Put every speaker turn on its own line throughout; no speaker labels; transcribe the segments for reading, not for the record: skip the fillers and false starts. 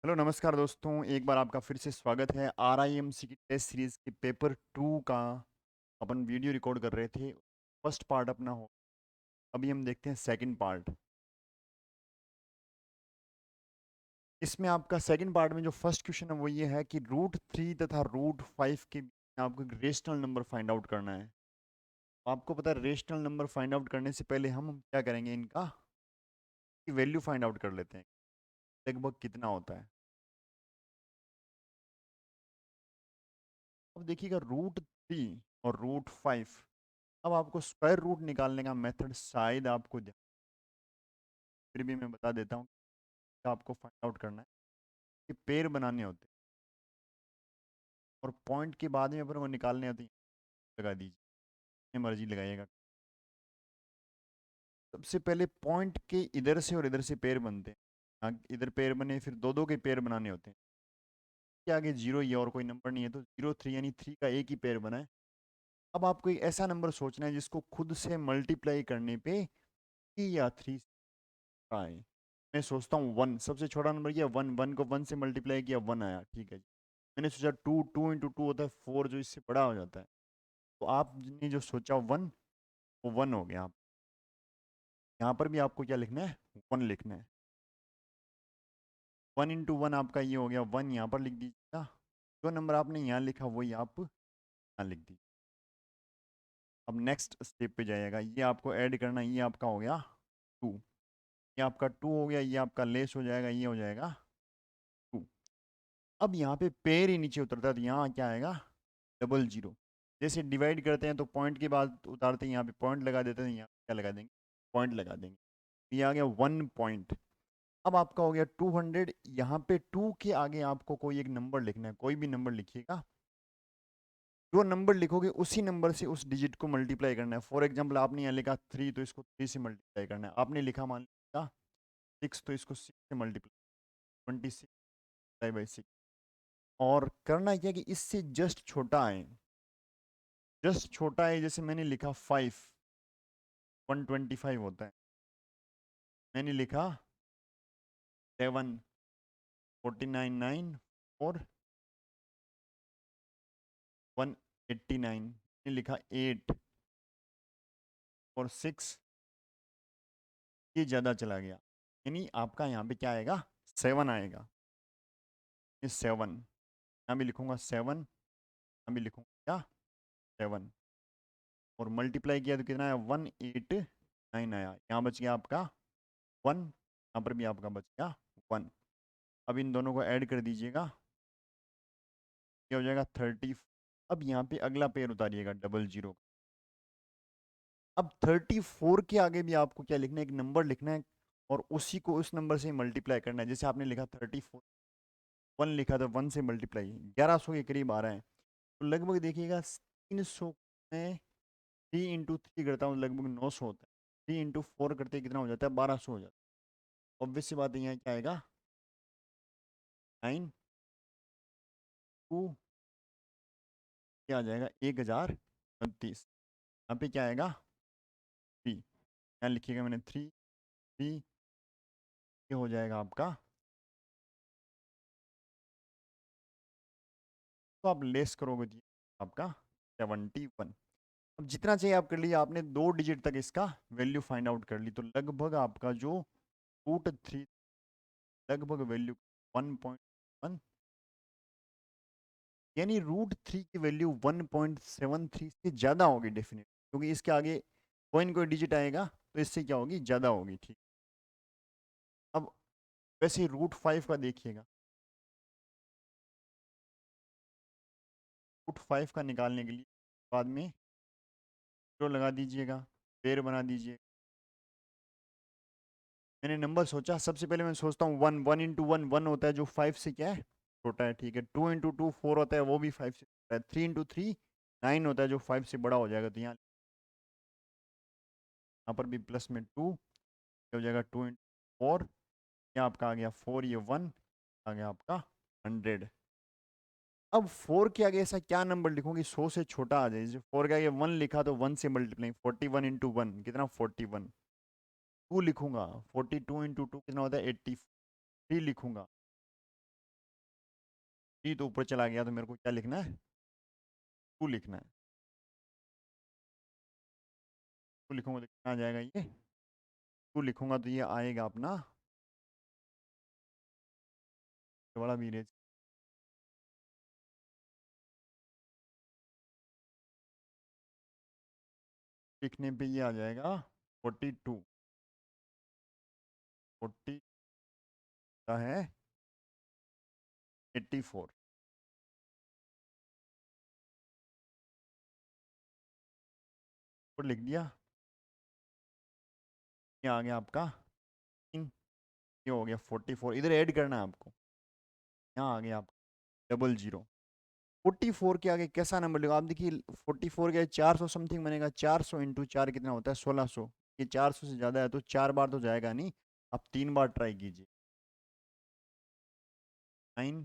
Hello नमस्कार दोस्तों, एक बार आपका फिर से स्वागत है। आरआईएमसी की टेस्ट सीरीज के पेपर 2 का अपन वीडियो रिकॉर्ड कर रहे थे। फर्स्ट पार्ट अपना हो, अभी हम देखते हैं सेकंड पार्ट। इसमें आपका सेकंड पार्ट में जो फर्स्ट क्वेश्चन है वो ये है कि रूट 3 तथा रूट 5 के बीच में आपको एक रेशनल नंबर फाइंड आउट करना है। आपको पता है रेशनल नंबर फाइंड आउट करने से पहले हम क्या करेंगे, इनका वैल्यू फाइंड आउट कर लेते हैं, लगभग कितना होता है। अब देखिएगा रूट 3 और रूट 5, अब आपको स्क्वायर रूट निकालने का मेथड शायद आपको फिर भी मैं बता देता हूँ कि आपको फाइंड आउट करना है कि पेड़ बनाने होते हैं और पॉइंट के बाद में अपन को निकालने होते हैं। लगा दीजिए, अपनी मर्जी लगाइएगा। सबसे पहले पॉइंट के इधर से और इधर से पेड़ बनते हैं। इधर पेड़ बने, फिर दो दो के पेड़ बनाने होते हैं। के आगे जीरो ही है और कोई नंबर नहीं है, तो 0 3 यानी 3 का एक ही पेड़ बना है। अब आपको एक ऐसा नंबर सोचना है जिसको खुद से मल्टीप्लाई करने पे 3 या 3 आए। मैं सोचता हूँ 1, सबसे छोटा नंबर किया 1, 1 को 1 से मल्टीप्लाई किया 1 आया, ठीक है जी। मैंने सोचा 2, 2 इंटू 2 होता है 4, जो इससे बड़ा हो जाता है। तो आपने जो सोचा 1, वो 1 हो गया। यहाँ पर भी आपको क्या लिखना है, 1 लिखना है। 1 इंटू 1 आपका ये हो गया 1, यहाँ पर लिख दीजिएगा। जो नंबर आपने यहाँ लिखा वही आप यहाँ लिख दीजिए। अब नेक्स्ट स्टेप पे जाइएगा, ये आपको ऐड करना है, ये आपका हो गया 2, ये आपका 2 हो गया, ये आपका लेस हो जाएगा, ये हो जाएगा 2। अब यहाँ पे पेड़ ही नीचे उतरता है तो यहाँ क्या आएगा, डबल जीरो। जैसे डिवाइड करते हैं तो पॉइंट के बाद उतारते हैं, यहाँ पे पॉइंट लगा देते हैं, यहाँ क्या लगा देंगे, पॉइंट लगा देंगे। ये आ गया 1 पॉइंट। अब आपका हो गया 200। यहाँ पे 2 के आगे आपको कोई एक नंबर लिखना है, कोई भी नंबर लिखिएगा। जो नंबर लिखोगे उसी नंबर से उस डिजिट को मल्टीप्लाई करना है। फॉर एग्जाम्पल आपने यहाँ लिखा 3, तो इसको 3 से मल्टीप्लाई करना है। आपने लिखा मान लिया 6, तो इसको 6 से मल्टीप्लाई, 26/6। और करना क्या कि इससे जस्ट छोटा है, जस्ट छोटा है। जैसे मैंने लिखा 5, 125 होता है। मैंने लिखा 7, 49 9 और 189। मैंने लिखा 8 और 6, ये ज़्यादा चला गया। यानी आपका यहाँ पे क्या आएगा, 7 आएगा। ये 7, यहाँ भी लिखूंगा 7, यहाँ भी लिखूंगा क्या, 7। और मल्टीप्लाई किया तो कितना आया, 189 आया। यहाँ बच गया आपका 1, यहाँ पर भी आपका बच गया 1। अब इन दोनों को ऐड कर दीजिएगा, ये हो जाएगा 30। अब यहाँ पे अगला पेयर उतारिएगा डबल जीरो। अब 34 के आगे भी आपको क्या लिखना है, एक नंबर लिखना है और उसी को उस नंबर से मल्टीप्लाई करना है। जैसे आपने लिखा 34, 1 लिखा था, 1 से मल्टीप्लाई 1100 के करीब आ रहा है। तो लगभग देखिएगा 300 में 3 इंटू 3 करता हूँ, लगभग 900 होता है। 3 इंटू 4 करते कितना हो जाता है, 1200 हो जाता है। ऑब्वियस सी बात है, यहाँ क्या आएगा, 9 2, क्या आ जाएगा, 1039। यहाँ पे क्या आएगा, 3, यहाँ लिखिएगा मैंने 3 3, ये हो जाएगा आपका। तो आप लेस करोगे तो ये आपका 71। अब जितना चाहिए आप कर लीजिए। आपने 2 डिजिट तक इसका वैल्यू फाइंड आउट कर ली, तो लगभग आपका जो रूट 3, लगभग वैल्यू 1.1, यानी रूट 3 की वैल्यू 1.73 से ज़्यादा होगी डेफिनेट, क्योंकि इसके आगे कोई न कोई डिजिट आएगा तो इससे क्या होगी, ज़्यादा होगी, ठीक। अब वैसे रूट 5 का देखिएगा, रूट 5 का निकालने के लिए बाद में जो लगा दीजिएगा, पेड़ बना दीजिए। मैंने नंबर सोचा, सबसे पहले मैं सोचता हूँ 1, 1 इंटू 1 1 होता है, जो 5 से क्या है, छोटा है, ठीक है। 2 इंटू 2 4 होता है, वो भी 5 से छोटा है। 3 इंटू 3 9 होता है, जो 5 से बड़ा हो जाएगा। तो यहाँ पर भी प्लस में 2 हो जाएगा, 2 इंटू 4, ये आपका आ गया 4, ये 1 आ गया आपका 100। अब 4 के आगे ऐसा क्या नंबर लिखूंगी 100 से छोटा आ जाए। जैसे 4 के आगे 1 लिखा तो 1 से मल्टीप्लाई, 41 इंटू 1 कितना, 41। 2 लिखूंगा, 42 इंटू 2 कितना होता है, 83 लिखूंगा। 3 तो ऊपर चला गया, तो मेरे को क्या लिखना है, 2 लिखना है। 2 लिखूंगा तो कितना आ जाएगा, ये 2 लिखूंगा तो ये आएगा अपना, बड़ा बीरेज लिखने पे ये आ जाएगा 42, 40 का है 84, और लिख दिया। ये आ गया आपका 3, ये हो गया 44, इधर ऐड करना है आपको। यहाँ आ गया आपका 00। 44 के आगे कैसा नंबर लिखा आप देखिए, 44 के 400 समथिंग बनेगा, 400 इंटू 4 कितना होता है 1600। ये 400 से ज़्यादा है तो 4 बार तो जाएगा नहीं, आप 3 बार ट्राई कीजिए। 9,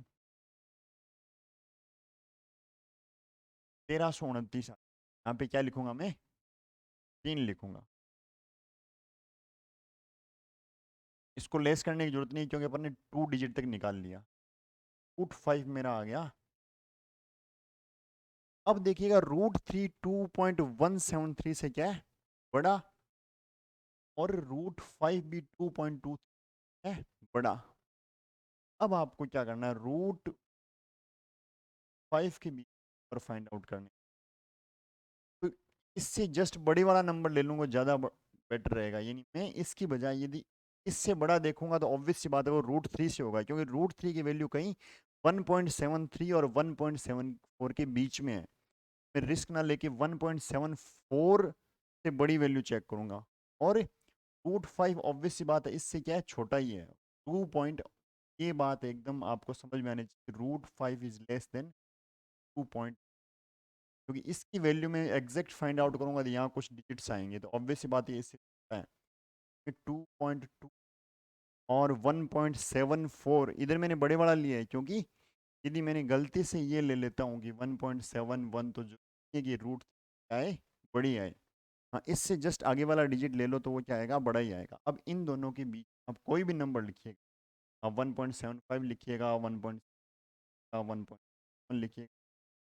1329। यहाँ पे क्या लिखूंगा मैं, 3 लिखूंगा। इसको लेस करने की जरूरत नहीं क्योंकि अपन ने 2 डिजिट तक निकाल लिया। रूट 5 मेरा आ गया। अब देखिएगा रूट 3 2.173 से क्या है बड़ा, और रूट 5 भी 2.2 है बड़ा। अब आपको क्या करना है, रूट 5 के बीच पर फाइंड आउट करने, तो इससे जस्ट बड़े वाला नंबर ले लूंगा, ज़्यादा बेटर रहेगा। यानी मैं इसकी बजाय यदि इससे बड़ा देखूंगा तो ऑब्वियस सी बात है वो रूट 3 से होगा, क्योंकि रूट 3 की वैल्यू कहीं 1.73 और 1.74 के बीच में है। मैं रिस्क ना लेके 1.74 से बड़ी वैल्यू चेक करूंगा, और रूट 5 ऑब्वियस सी बात है इससे क्या है छोटा ही है 2 पॉइंट। ये बात एकदम आपको समझ में आनी चाहिए, रूट 5 इज लेस देन 2 क्योंकि इसकी वैल्यू में एग्जैक्ट फाइंड आउट करूंगा तो यहाँ कुछ डिजिट्स आएंगे, तो ऑब्वियस सी बात है इससे है कि 2.2 और 1.74 इधर मैंने बड़े वाला लिया है, क्योंकि यदि मैंने गलती से ये ले लेता हूँ कि 1.71 तो जो ये कि रूट आए बड़ी आए, हाँ इससे जस्ट आगे वाला डिजिट ले लो तो वो क्या आएगा बड़ा ही आएगा। अब इन दोनों के बीच आप कोई भी नंबर लिखिएगा, आप 1.75 लिखिएगा, 1.1 लिखिएगा,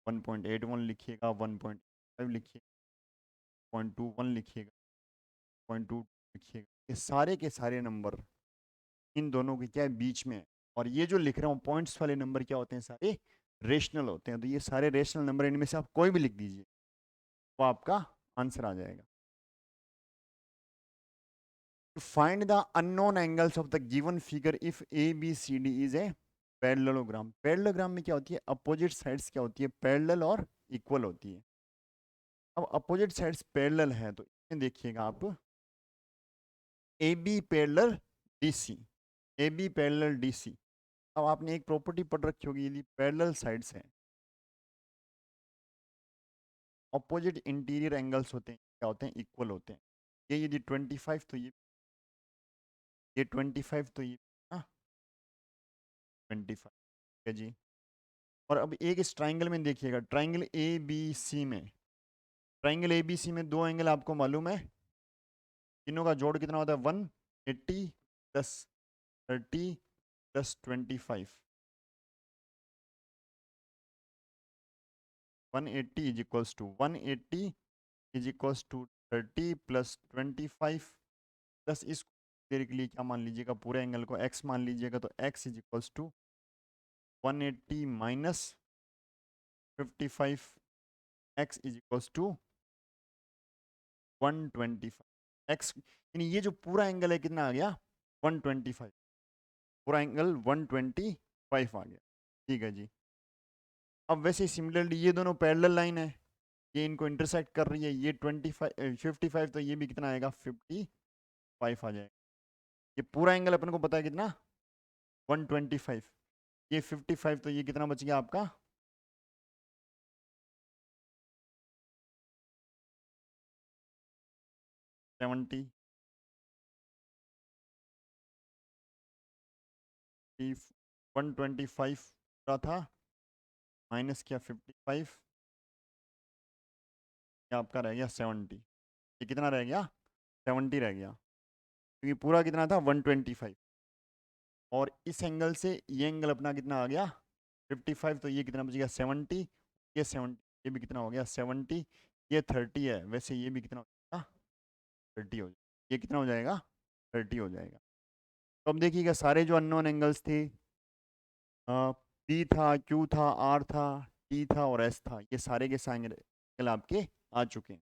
1.81 लिखिएगा, 1.5 लिखिएगा, 0.21 लिखिएगा, 0.2 लिखिएगा, ये सारे के सारे नंबर इन दोनों के क्या है बीच में है। और ये जो लिख रहा हूँ पॉइंट्स वाले नंबर क्या होते हैं, सारे रेशनल होते हैं। तो ये सारे रेशनल नंबर, इनमें से आप कोई भी लिख दीजिए वो आपका आंसर आ जाएगा। To find the unknown angles of the given figure if ABCD is a parallelogram. Parallelogram में क्या होती है, अपोजिट साइड्स क्या होती है पैरेलल और इक्वल होती है। अब अपोजिट साइड्स पैरेलल है तो इसमें देखिएगा आप AB parallel DC, AB parallel DC। अब आपने एक प्रॉपर्टी पढ़ रखी होगी, यदि पैरेलल साइड्स हैं अपोजिट इंटीरियर एंगल्स होते हैं क्या होते हैं इक्वल होते हैं। ये यदि 25 तो ये 25 तो ये 25 है जी। और अब एक इस ट्राइंगल में देखिएगा, ट्राइंगल ABC में, ट्राइंगल ABC में 2 एंगल आपको मालूम है, तीनों का जोड़ कितना होता है 180 plus 30 plus 25। 180 is equals to 180 is equals to 30 plus 25 plus इस देर के लिए क्या मान लीजिएगा, पूरे एंगल को x मान लीजिएगा, तो x is equals to 180 minus 55, x is equals to 125। x यानी ये जो पूरा एंगल है कितना आ गया 125, पूरा एंगल 125 आ गया। ठीक है जी। अब वैसे सिमिलरली ये दोनों पैरेलल लाइन है, ये इनको इंटरसेक्ट कर रही है, ये 55 तो ये भी कितना आएगा 55 आ जाएगा। ये पूरा एंगल अपन को पता है कितना 125, ये 55 तो ये कितना बच गया आपका 70। 125 पूरा था, माइनस किया 55, ये आपका रह गया 70। ये कितना रह गया 70 रह गया, क्योंकि पूरा कितना था 125, और इस एंगल से ये एंगल अपना कितना आ गया 55 तो ये कितना बच गया 70, ये 70, ये भी कितना हो गया 70, ये 30 है, वैसे ये भी कितना हो जाएगा 30 हो जाएगा, ये कितना हो जाएगा 30 हो जाएगा। तो अब देखिएगा सारे जो अननोन एंगल्स थे, पी था, क्यू था, आर था, टी था और एस था, ये सारे के सारे एंगल आपके आ चुके हैं।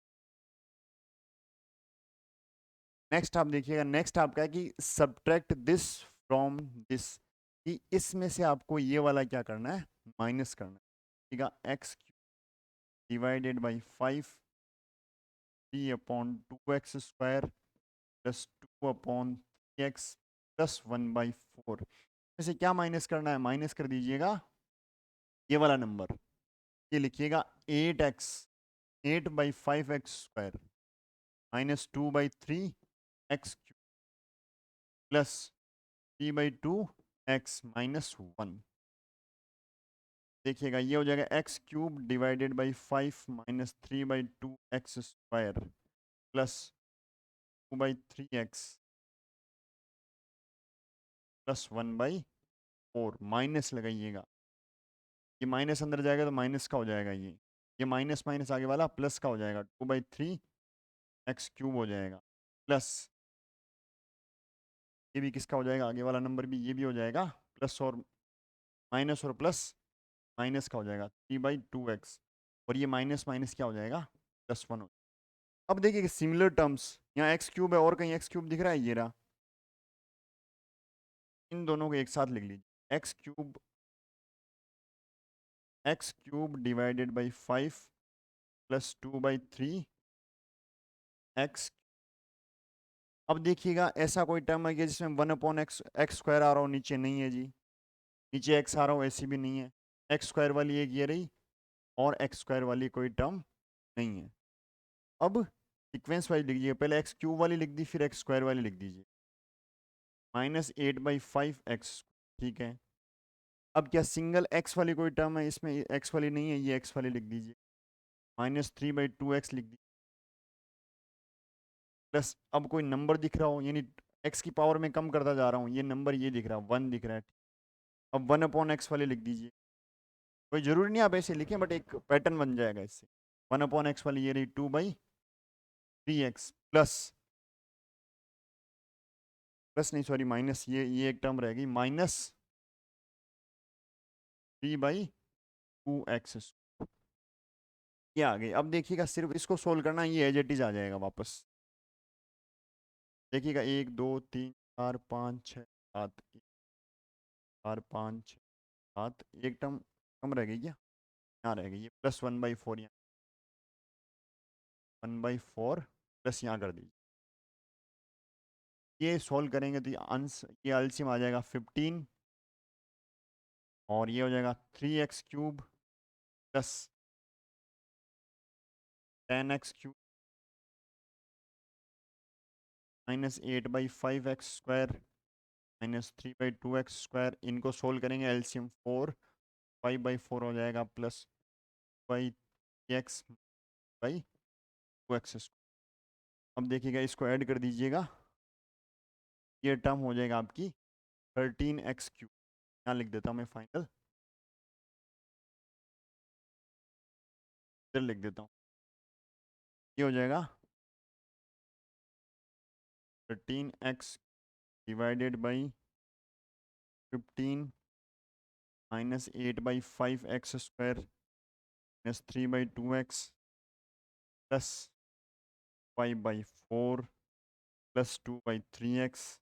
नेक्स्ट आप देखिएगा, नेक्स्ट आपका है कि सब्ट्रैक्ट दिस फ्रॉम दिस, कि इसमें से आपको ये वाला क्या करना है, माइनस करना है। ठीक है, x divided by 5 3/2x² plus 2/3x plus 1/4, इसे क्या माइनस करना है, माइनस कर दीजिएगा ये वाला नंबर, ये लिखिएगा 8x 8/5x² minus 2/3x³ plus 3/2x minus 1। देखिएगा ये हो जाएगा x³ divided by 5 minus 3/2x² plus 2/3x plus 1/4, minus लगाइएगा, ये माइनस अंदर जाएगा तो माइनस का हो जाएगा, ये माइनस माइनस आगे वाला प्लस का हो जाएगा, 2/3x³ हो जाएगा प्लस ये भी किसका हो जाएगा, आगे वाला नंबर भी ये भी हो जाएगा प्लस और माइनस और प्लस माइनस का हो जाएगा 3/2x, और ये माइनस माइनस क्या हो जाएगा +1 हो। अब देखिए कि सिमिलर टर्म्स, यहाँ x³ है और कहीं x³ दिख रहा है, ये रहा, इन दोनों को एक साथ लिख लीजिए, x³ divided by 5 plus 2/3x। अब देखिएगा ऐसा कोई टर्म है कि जिसमें 1/x² आ रहा हो, नीचे नहीं है जी, नीचे x आ रहा हो, ऐसी भी नहीं है, x² वाली एक ये रही और x² वाली कोई टर्म नहीं है। अब सीक्वेंस वाइज लिखिए, पहले x³ वाली लिख दी, फिर x² वाली लिख दीजिए, -8/5x, ठीक है। अब क्या सिंगल x वाली कोई टर्म है, इसमें x वाली नहीं है, ये x वाली लिख दीजिए, -3/2x लिख दीजिए, प्लस अब कोई नंबर दिख रहा हो, यानी x की पावर में कम करता जा रहा हूँ, ये नंबर ये दिख रहा है 1 दिख रहा है, अब 1/x वाले लिख दीजिए, कोई जरूरी नहीं आप ऐसे लिखें, बट एक पैटर्न बन जाएगा इससे, 1/x वाली ये रही 2/3x प्लस प्लस नहीं सॉरी माइनस, ये एक टर्म रहेगी -3/2x, ये आ गई। अब देखिएगा सिर्फ इसको सोल्व करना, ये एज इट इज आ जाएगा वापस, देखिएगा 1 2 3 4 5 6 7 4 5 6 7, एक टर्म कम रह गई क्या, यहाँ रह गई, ये +1/4, यहाँ 1/4 प्लस यहाँ कर दीजिए, ये सॉल्व करेंगे तो ये अंश, ये एलसीएम आ जाएगा 15, और ये हो जाएगा 3x³ plus 10x³ minus 8/5x² minus 3/2x², इनको सोल्व करेंगे एलसीएम 4, 5/4 हो जाएगा प्लस 2x/2x²। अब देखिएगा इसको ऐड कर दीजिएगा, ये टर्म हो जाएगा आपकी 13x³, यहाँ लिख देता हूँ मैं फाइनल, इधर लिख देता हूँ, ये हो जाएगा 13x divided by 15 minus 8/5x² minus 3/2x plus 5/4 plus 2/3x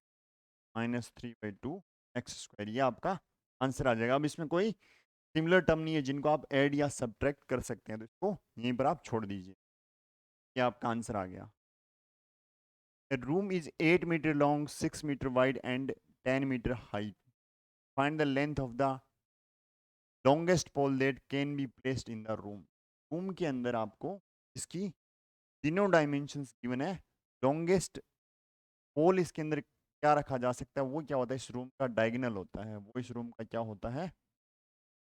minus 3/2x², ये आपका आंसर आ जाएगा। अब इसमें कोई सिमिलर टर्म नहीं है जिनको आप ऐड या सब्ट्रैक्ट कर सकते हैं, तो इसको यहीं पर आप छोड़ दीजिए, ये आपका आंसर आ गया। A room is 8 meter long, 6 meter wide and 10 meter height. Find the length of the longest pole that can be placed in the room. Room के अंदर आपको इसकी तीनों डायमेंशंस गिवन है, लॉन्गेस्ट पोल इसके अंदर क्या रखा जा सकता है, वो क्या होता है, इस रूम का डायगोनल होता है, वो इस रूम का क्या होता है,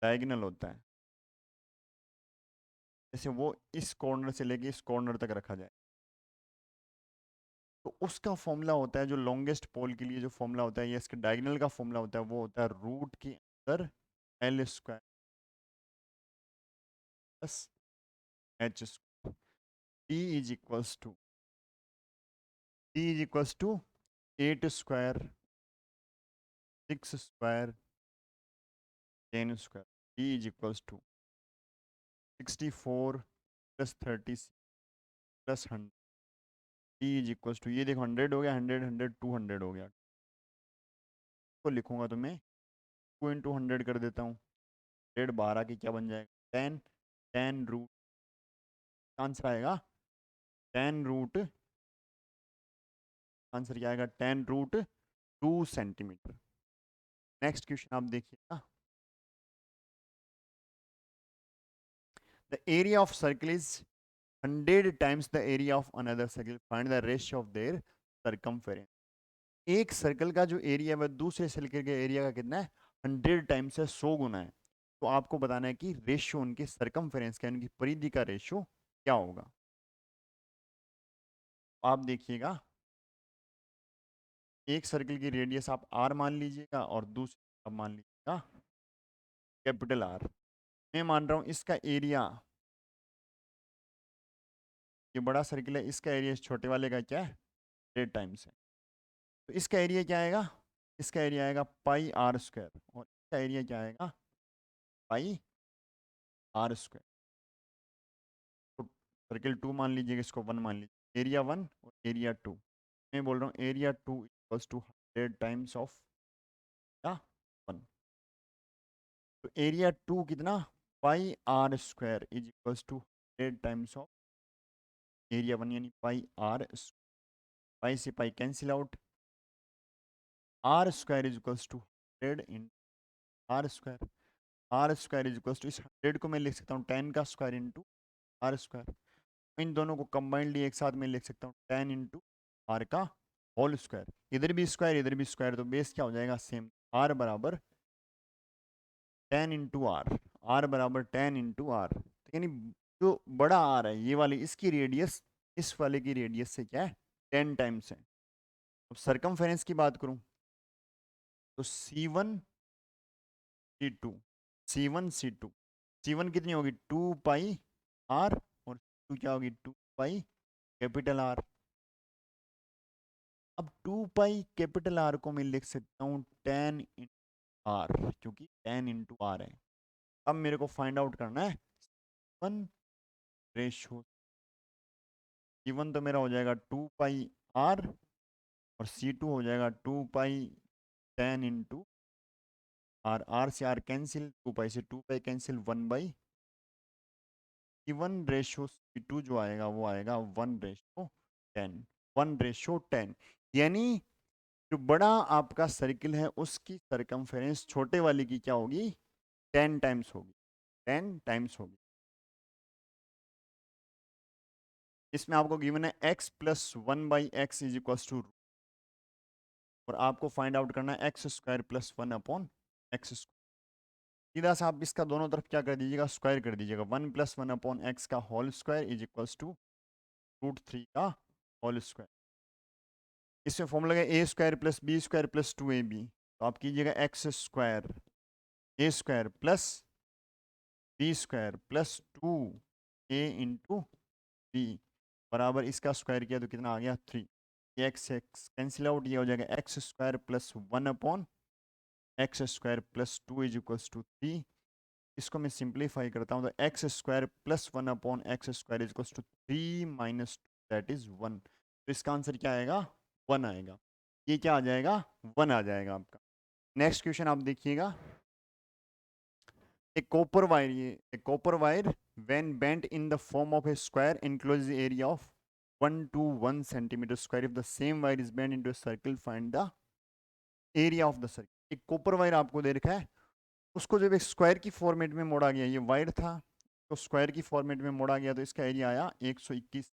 डायगोनल होता है, जैसे वो इस कॉर्नर से लेके इस कॉर्नर तक रखा जाए, तो उसका फॉर्मूला होता है, जो लॉन्गेस्ट पोल के लिए जो फॉर्मूला होता है, या इसके डायगोनल का फॉर्मूला होता है, वो होता है रूट के अंदर L²। Plus h square. D is equals to 8 square 6 square 10 square. D is equals to 64 plus 36 plus 100। D is equals to, ये देखो 100 हो गया, 100 100 200 हो गया। तो लिखूंगा तो मैं 2 इंटू 100 कर देता हूँ। 12 की क्या बन जाएगा 10। 10 रूट आंसर आएगा 10 रूट, आंसर क्या आएगा 10 रूट 2 सेंटीमीटर। नेक्स्ट क्वेश्चन आप देखिएगा। The area of circle is 100 times the area of another circle, find the ratio of their circumference. एक सर्कल का जो एरिया है वह दूसरे सर्कल के एरिया का कितना है 100 टाइम्स है, 100 गुना है। तो आपको बताना है कि रेशियो उनके सर्कमफेरेंस का, उनकी परिधि का रेशियो क्या होगा। आप देखिएगा एक सर्कल की रेडियस आप आर मान लीजिएगा और दूसरी आप मान लीजिएगा कैपिटल आर। मैं मान रहा हूं इसका एरिया, ये बड़ा सर्कल है, इसका एरिया इस छोटे वाले का क्या है 100 टाइम्स है। तो इसका एरिया क्या आएगा, इसका एरिया आएगा पाई आर स्क्वायर, और इसका एरिया क्या आएगा पाई आर स्क्वायर। तो सर्कल 2 मान लीजिएगा, इसको 1 मान लीजिए, एरिया 1 और एरिया 2। मैं बोल रहा हूँ area 2 equals to 100 times of क्या 1। तो एरिया 2 कितना pi r square is equals to 100 times of area 1 यानी पाई आर। पाई से pi cancel out, r square is equals to 100 in r square. R square is equals to, इस 100 को मैं लिख सकता हूँ 10 का स्क्वायर इंटू आर स्क्वायर। इन दोनों को कंबाइंडली एक साथ में लिख सकता हूँ 10 इंटू आर का होल स्क्वायर। इधर भी स्क्वायर इधर भी स्क्वायर, तो बेस क्या हो जाएगा सेम, आर बराबर 10 इंटू आर। आर बराबर 10 इंटू आर, तो यानी जो बड़ा आर है ये वाली, इसकी रेडियस इस वाले की रेडियस से क्या है 10 टाइम्स है। अब सरकमफेरेंस की बात करूं तो C1 C2, C1 कितनी होगी 2 पाई आर, और टू क्या होगी 2 पाई कैपिटल आर। अब 2 पाई कैपिटल आर को मैं लिख सकता हूँ 10 इंटू आर, क्योंकि 10 इंटू आर है। अब मेरे को फाइंड आउट करना है वन रेशो। C1 तो मेरा हो जाएगा 2 पाई आर, और C2 हो जाएगा 2 पाई 10 इंटू आर। आर से आर कैंसिल, 2 पाई से 2 pi cancel, 1 by C1 ratio C2 जो आएगा वो आएगा 1:10। 1:10 यानी जो बड़ा आपका सर्किल है उसकी सरकमफेरेंस छोटे वाले की क्या होगी 10 टाइम्स होगी, 10 टाइम्स होगी। इसमें आपको गिवन है x प्लस 1/x इज इक्वल टू, और आपको फाइंड आउट करना है x square plus 1/x square. सीधा सा आप इसका दोनों तरफ क्या कर दीजिएगा स्क्वायर कर दीजिएगा, 1 प्लस 1/x का whole square is equal to √3 का होल स्क्वायर। इसमें फॉर्मूला है a square plus b square plus 2ab, तो आप कीजिएगा x square a square plus b square plus 2a into b बराबर इसका स्क्वायर किया तो कितना आ गया 3। ये एक्स एक्स कैंसिल आउट, ये हो जाएगा x square plus 1/x square plus 2 is equals to 3। इसको मैं सिंप्लीफाई करता हूँ तो x square plus 1/x square is equals to 3 minus 2 that is 1। तो इसका आंसर क्या आएगा 1 आएगा। ये क्या आ जाएगा 1 आ जाएगा आपका। नेक्स्ट क्वेश्चन आप देखिएगा। A copper wire, a copper wire when bent in the form of a square encloses the area of 1 to 1 centimeter square. If the same wire is bent into a circle, find the area of the circle. एक copper wire आपको दे रखा है, उसको जब एक square की format में मोड़ा गया, ये वायर था तो स्क्वायर की फॉर्मेट में मोड़ा गया तो इसका एरिया आया 121।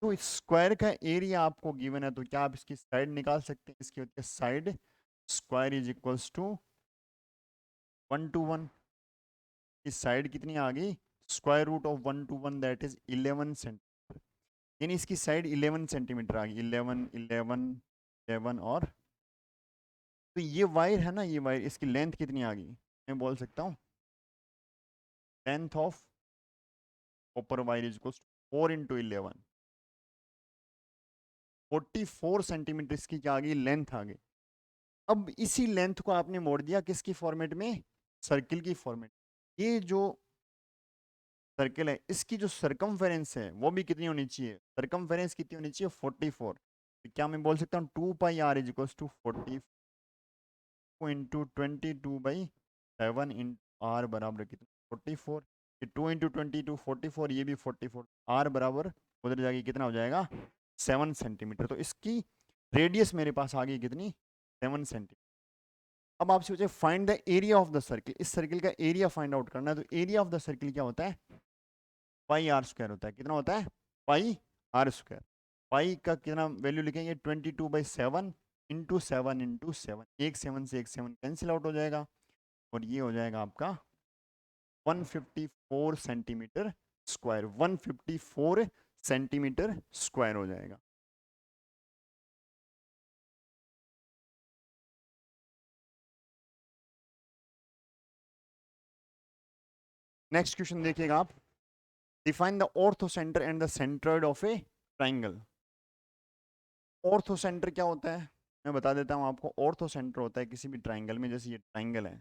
तो इस स्क्वायर का एरिया आपको गिवन है तो क्या आप इसकी साइड निकाल सकते हैं, इसकी होती है side square is equals to 1 to 1। इस साइड कितनी आ गई square root of 1 to 1 that is 11 centimetre, यानी इसकी साइड 11 सेंटीमीटर आ गई, 11 11 11 और तो ये वायर है ना, ये वायर इसकी लेंथ कितनी आ गई मैं बोल सकता हूँ length of copper wire is equals to 4 into 11, 44 centimetre इसकी क्या आ गई, लेंथ आ गई। अब इसी लेंथ को आपने मोड़ दिया किसकी फॉर्मेट में, सर्किल की फॉर्मेट। ये जो सर्किल है इसकी जो सरकमफेरेंस है वो भी कितनी होनी चाहिए, सरकमफेरेंस कितनी होनी चाहिए, 44। तो क्या मैं बोल सकता हूँ 2 pi r is equals to 44 into 22/7 into r बराबर कितना, 44। ये 2 इंटू 22 44, ये भी 44, आर बराबर उधर जाके कितना हो जाएगा, 7 सेंटीमीटर। तो इसकी रेडियस मेरे पास आ गई कितनी, 7 सेंटीमीटर। अब आपसे पूछे find the area of the circle, इस सर्किल का एरिया फाइंड आउट करना है। तो एरिया ऑफ द सर्किल क्या होता है, पाई आर स्क्वायर होता है। कितना होता है, पाई आर स्क्वायर। पाई का कितना वैल्यू लिखेंगे, 22/7 इंटू 7 एक 7 से एक 7 कैंसिल आउट हो जाएगा, और ये हो जाएगा आपका 154 सेंटीमीटर स्क्वायर, 154 सेंटीमीटर स्क्वायर हो जाएगा। नेक्स्ट क्वेश्चन देखिएगा आप, define the ortho centre and the centroid of A triangle. Ortho centre क्या होता है, मैं बता देता हूँ आपको। ऑर्थो सेंटर होता है किसी भी ट्राइंगल में, जैसे ये ट्राइंगल है,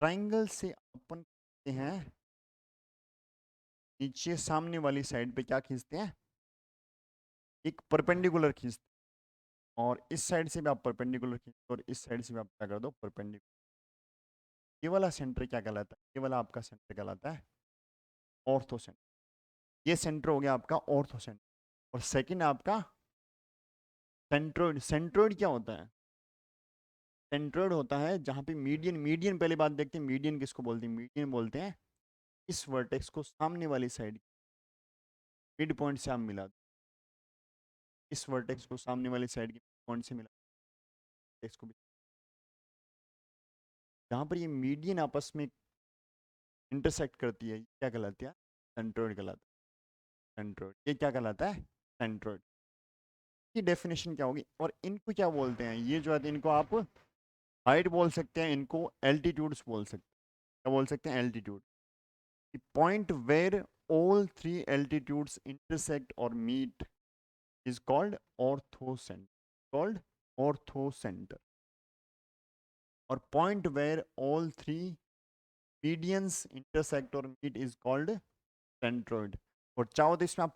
ट्राइंगल से अपन कहते हैं नीचे सामने वाली साइड पे क्या खींचते हैं, एक परपेंडिकुलर खींचते हैं, और इस साइड से भी आप परपेंडिकुलर खींचते हो, और इस साइड से भी आप क्या कर दो, परपेंडिकुलर। ये वाला सेंटर क्या कहलाता है, ये वाला आपका सेंटर कहलाता है ऑर्थो सेंटर। ये सेंटर हो गया आपका ऑर्थो सेंटर। और सेकंड आपका सेंट्रोइड। सेंट्रोइड क्या होता है, सेंट्रोइड होता है जहां पे मीडियन, मीडियन पहले बात देखते हैं, मीडियन किसको बोलते हैं, मीडियन बोलते हैं इस वर्टेक्स को सामने वाली साइड मिड पॉइंट से आप मिला दो, इस वर्टेक्स को सामने वाली साइड के पॉइंट से मिला वर्टेक्स को भी, जहां पर ये मीडियन आपस में इंटरसेक्ट करती है, क्या कहलाती है, सेंट्रोइड कहलाता है। सेंट्रोइड, ये क्या कहलाता है, सेंट्रोइड। की डेफिनेशन क्या होगी, और इनको क्या बोलते हैं, ये जो है इनको आप हाइट बोल सकते हैं, इनको एल्टीट्यूड्स बोल सकते हैं। क्या बोल सकते हैं, altitude. Point where all three altitudes intersect or meet is called orthocenter, called orthocenter। और point where all three medians intersect or meet is called centroid। और चाहो तो इसमें आप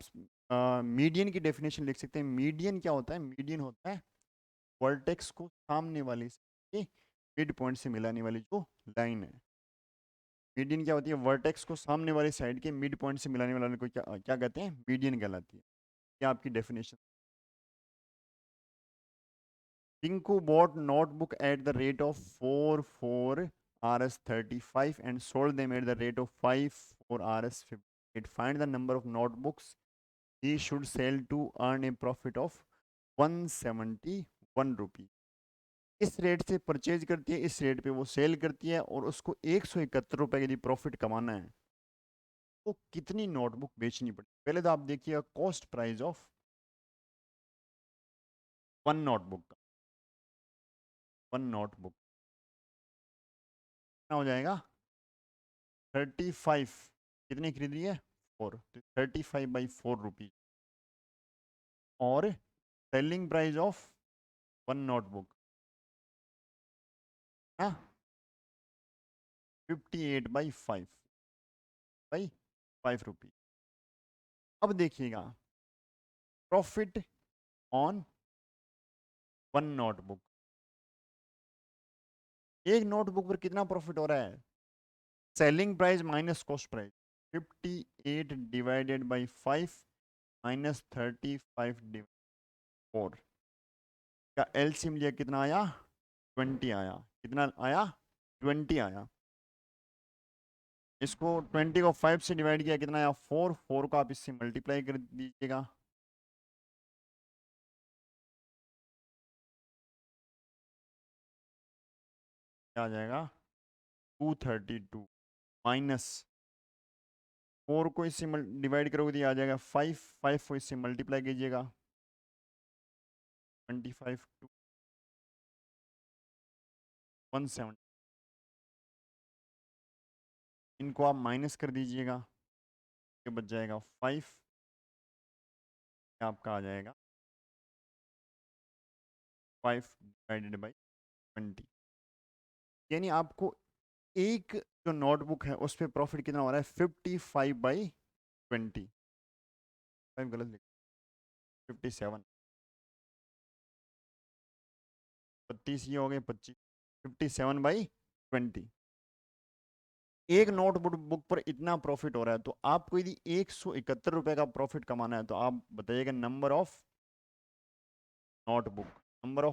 मीडियन की डेफिनेशन लिख सकते हैं। मीडियन क्या होता है, मीडियन होता है वर्टेक्स को सामने वाली मिड पॉइंट से मिलाने वाली जो लाइन है। मीडियन क्या होती है, वर्टेक्स को सामने वाली साइड के मिड पॉइंट से मिलाने वाले को क्या क्या कहते हैं, मीडियन कहलाती है। क्या आपकी definition. Tinku bought notebook at the rate of 4 Rs 35 and sold them at the rate of 5 Rs 58. Find the number of notebooks he should sell to earn a profit of 171 रुपी। इस rate से purchase करती है, इस rate पे वो cell करती है, और उसको 171 रुपए यदि प्रॉफिट कमाना है तो कितनी नोटबुक बेचनी पड़ेगी। पहले तो आप देखिएगा cost price of one notebook का, वन नोटबुक कितना हो जाएगा, 35। कितनी खरीद रही है, 4, तो 35/4 रुपीज। और selling price of one notebook है 58/5 बाई 5 रुपीज। अब देखिएगा प्रॉफिट ऑन वन नोटबुक, एक नोटबुक पर कितना प्रॉफिट हो रहा है, selling price minus cost price, 58 divided by 5 minus 35 divide 4 का एलसीएम लिया, कितना आया, 20 आया। कितना आया, 20 आया। इसको 20 को 5 से डिवाइड किया, कितना आया, 4। 4 को आप इससे मल्टीप्लाई कर दीजिएगा, क्या आ जाएगा, 232 माइनस 4 को इससे डिवाइड करोगे तो ये आ जाएगा 5। 5 को इससे मल्टीप्लाई कीजिएगा, 25 टू 170। इनको आप माइनस कर दीजिएगा, ये बच जाएगा 5, आपका आ जाएगा 5/20, यानी आपको एक जो नोटबुक है उस पर प्रॉफिट कितना हो रहा है 55/20, 5 गलत लिख, 57, 32 ये हो गए 25, 57/20, एक नोटबुक बुक पर इतना प्रॉफिट हो रहा है। तो आपको यदि 171 रुपए का प्रॉफिट कमाना है तो आप बताइएगा नंबर ऑफ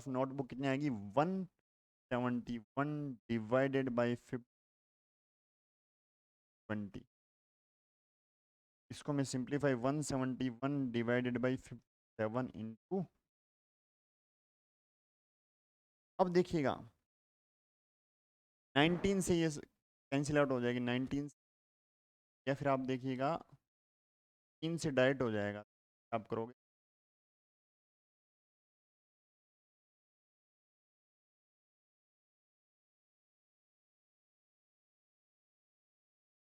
नोटबुक कितनी आएगी 171 डिवाइडेड बाई 20। इसको मैं सिंप्लीफाई 171 डिवाइडेड बाई 57 इंटू, अब देखिएगा 19 से ये कैंसिल आउट हो जाएगी 19, या फिर आप देखिएगा 3 से डायरेक्ट हो जाएगा, आप करोगे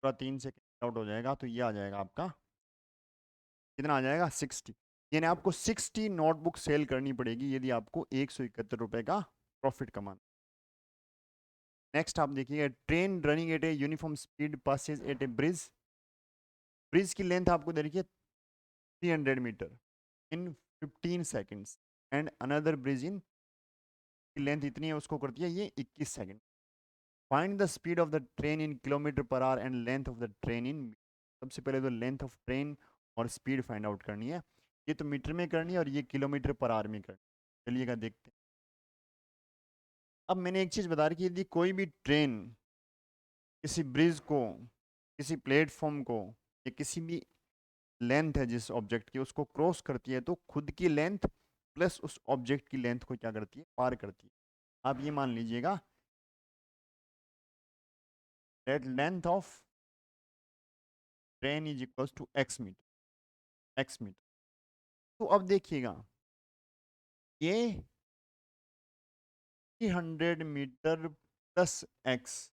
पूरा 3 से कैंसिल आउट हो जाएगा, तो ये आ जाएगा आपका कितना आ जाएगा 60, यानी आपको 60 नोटबुक सेल करनी पड़ेगी यदि आपको 171 रुपए का प्रॉफिट कमाना। नेक्स्ट आप देखिएगा train running at a uniform speed passes a ए ब्रिज, ब्रिज की लेंथ आपको दे रखी है 300 metre in 15 seconds, and another bridge in की लेंथ इतनी है उसको करती है ये 21 second. Find the speed of the train in kilometre per hour and length of the train in, सबसे पहले तो लेंथ ऑफ ट्रेन और स्पीड फाइंड आउट करनी है, ये तो मीटर में करनी है और ये किलोमीटर पर आवर में करनी है। चलिएगा देखते हैं। अब मैंने एक चीज़ बता रही कि यदि कोई भी ट्रेन किसी ब्रिज को, किसी प्लेटफॉर्म को, या किसी भी लेंथ है जिस ऑब्जेक्ट की उसको क्रॉस करती है तो खुद की लेंथ प्लस उस ऑब्जेक्ट की लेंथ को क्या करती है पार करती है। आप ये मान लीजिएगा that length of train is equals to x metre. तो अब देखिएगा ये 300 मीटर प्लस एक्स,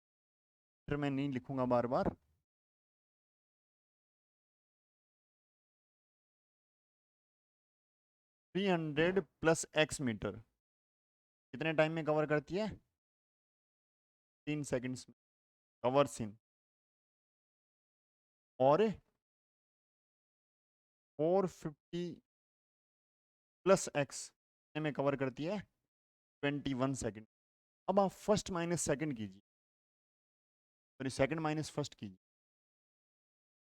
फिर मैं नहीं लिखूंगा बार बार, 300 प्लस एक्स मीटर कितने टाइम में कवर करती है 3 सेकंड्स में कवर्स इन, और 450 प्लस एक्स में कवर करती है 21 सेकंड। अब आप फर्स्ट माइनस सेकंड कीजिए, सॉरी सेकंड माइनस फर्स्ट कीजिए,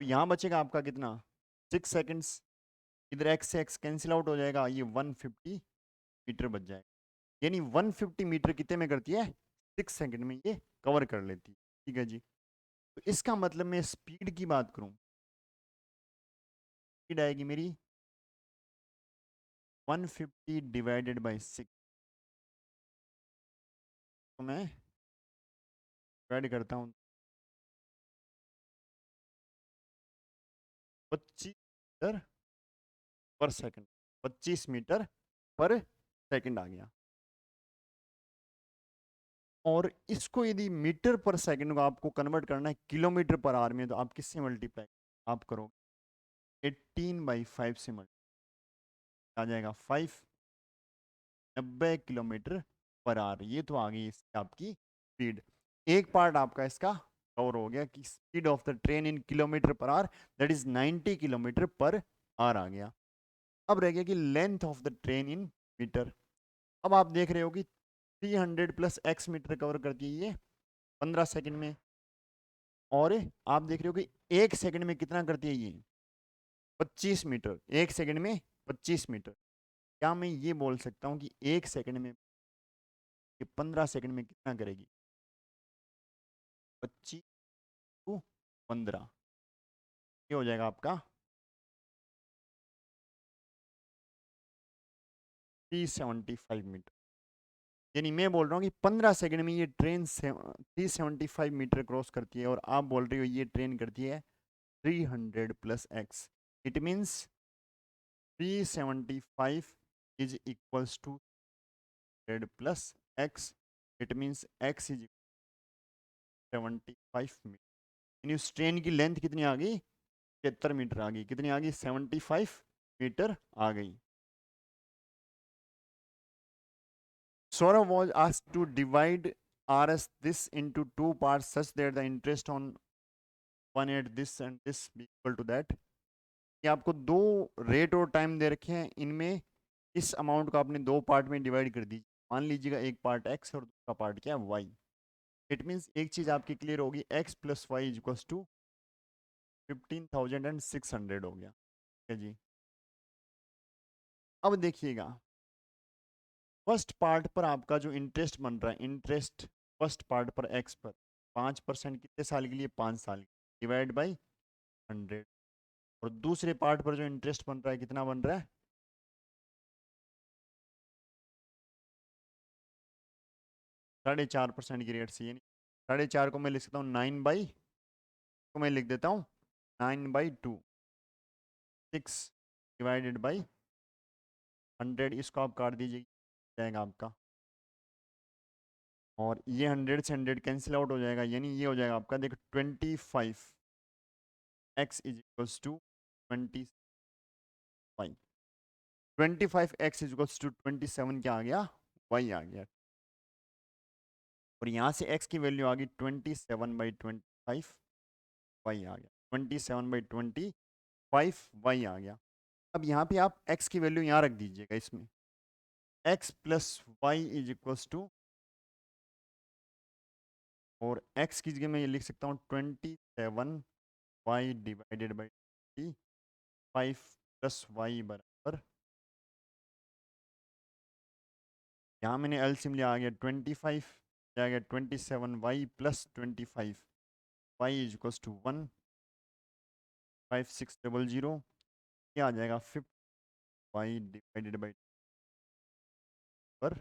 तो यहाँ बचेगा आपका कितना 6 सेकंड्स, इधर एक्स से एक्स कैंसिल आउट हो जाएगा, ये 150 मीटर बच जाएगा, यानी 150 मीटर कितने में करती है 6 सेकंड में ये कवर कर लेती है। ठीक है जी, तो इसका मतलब मैं स्पीड की बात करूं, स्पीड आएगी मेरी 150 डिवाइडेड बाई 6, तो मैं डिवाइड करता हूँ 25 मीटर पर सेकंड, 25 मीटर पर सेकंड आ गया। और इसको यदि मीटर पर सेकंड को आपको कन्वर्ट करना है किलोमीटर पर आवर में, तो आप किससे मल्टीप्लाई आप करोगे 18/5 से मल्टीप्लाई आ जाएगा 5, 90 किलोमीटर पर आवर, ये तो आ गई इसकी आपकी स्पीड। एक पार्ट आपका इसका कवर हो गया कि speed of the train in kilometre per hour that is 90 kilometre per hour आ गया। अब रह गया कि length of the train in metre. अब आप देख रहे हो कि 300 प्लस एक्स मीटर कवर करती है ये 15 सेकंड में, और आप देख रहे हो कि 1 सेकंड में कितना करती है ये 25 मीटर, 1 सेकंड में 25 मीटर। क्या मैं ये बोल सकता हूँ कि 1 सेकंड में ये 15 सेकंड में कितना करेगी 25 टू 15, ये हो जाएगा आपका 375 मीटर। यानी मैं बोल रहा हूँ कि 15 सेकंड में ये ट्रेन 375 मीटर क्रॉस करती है, और आप बोल रहे हो ये ट्रेन करती है 300 plus x, it means 375 is equals to 100 plus x, it means x is 75 metre. यानी उस ट्रेन की लेंथ कितनी आ गई, 73 मीटर आ गई। कितनी आ गई, 75 मीटर आ गई। Saurav was asked to divide RS this into two parts such that the interest on one at this and this be equal to that। कि आपको दो रेट और टाइम दे रखे हैं, इनमें इस अमाउंट को आपने दो पार्ट में डिवाइड कर दीजिए। मान लीजिएगा एक पार्ट एक्स और दूसरा पार्ट क्या है, वाई। इट मीन्स एक चीज आपकी क्लियर होगी, x plus y is equals to 15,600 हो गया। ठीक है जी। अब देखिएगा फर्स्ट पार्ट पर आपका जो इंटरेस्ट बन रहा है, इंटरेस्ट फर्स्ट पार्ट पर एक्स पर 5% कितने साल के लिए, 5 साल, डिवाइड बाई 100। और दूसरे पार्ट पर जो इंटरेस्ट बन रहा है कितना बन रहा है, 4.5% की रेट से। यानी 4.5 को मैं लिख सकता हूँ 9/, को मैं लिख देता हूँ 9/2, 6 डिवाइडेड बाई 100। इसको आप काट दीजिए, जाएगा आपका, और ये 100 से 100 कैंसिल आउट हो जाएगा। यानी ये हो जाएगा आपका, देखो 25 x is equals to 25, 25 x is equals to 27 क्या आ गया, वाई आ गया। और यहाँ से एक्स की वैल्यू आ गई 27/25, वाई आ गया 27/25, वाई आ गया। अब यहाँ पे आप एक्स की वैल्यू यहाँ रख दीजिएगा इसमें, x plus y is equals to, और एक्स की जगह मैं ये लिख सकता हूँ 27 y divided by 25 plus y बराबर, यहाँ मैंने एलसीएम लिया, आ गया 25, आ गया 27 y plus 25 y is equals to 15600। क्या आ जाएगा 50 वाई डिवाइडेड बाई पर